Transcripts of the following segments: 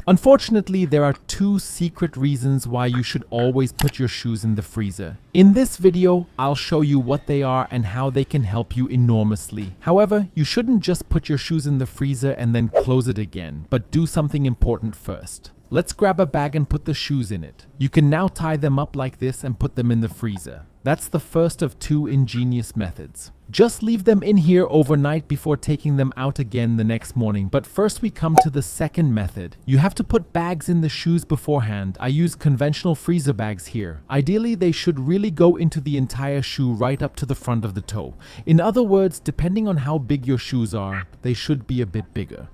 Unfortunately, there are two secret reasons why you should always put your shoes in the freezer. In this video, I'll show you what they are and how they can help you enormously. However, you shouldn't just put your shoes in the freezer and then close it again, but do something important first. Let's grab a bag and put the shoes in it. You can now tie them up like this and put them in the freezer. That's the first of two ingenious methods. Just leave them in here overnight before taking them out again the next morning. But first we come to the second method. You have to put bags in the shoes beforehand. I use conventional freezer bags here. Ideally, they should really go into the entire shoe right up to the front of the toe. In other words, depending on how big your shoes are, they should be a bit bigger.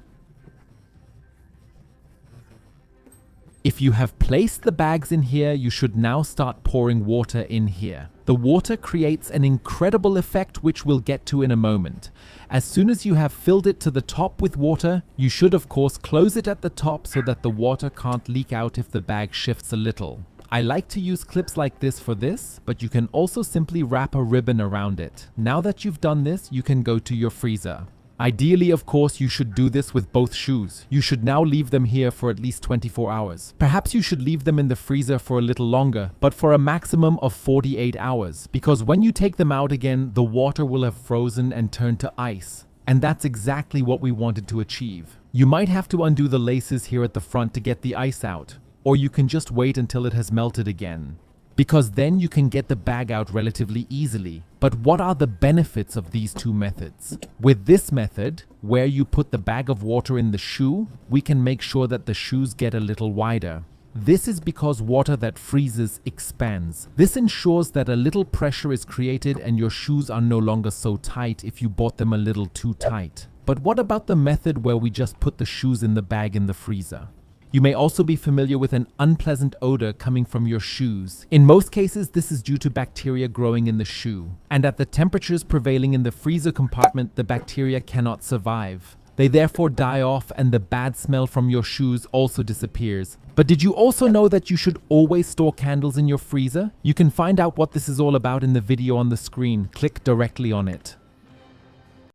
If you have placed the bags in here, you should now start pouring water in here. The water creates an incredible effect which we'll get to in a moment. As soon as you have filled it to the top with water, you should of course close it at the top so that the water can't leak out if the bag shifts a little. I like to use clips like this for this, but you can also simply wrap a ribbon around it. Now that you've done this, you can go to your freezer. Ideally, of course, you should do this with both shoes. You should now leave them here for at least 24 hours. Perhaps you should leave them in the freezer for a little longer, but for a maximum of 48 hours. Because when you take them out again, the water will have frozen and turned to ice. And that's exactly what we wanted to achieve. You might have to undo the laces here at the front to get the ice out, or you can just wait until it has melted again. Because then you can get the bag out relatively easily. But what are the benefits of these two methods? With this method, where you put the bag of water in the shoe, we can make sure that the shoes get a little wider. This is because water that freezes expands. This ensures that a little pressure is created and your shoes are no longer so tight if you bought them a little too tight. But what about the method where we just put the shoes in the bag in the freezer? You may also be familiar with an unpleasant odor coming from your shoes. In most cases, this is due to bacteria growing in the shoe. And at the temperatures prevailing in the freezer compartment, the bacteria cannot survive. They therefore die off and the bad smell from your shoes also disappears. But did you also know that you should always store candles in your freezer? You can find out what this is all about in the video on the screen. Click directly on it.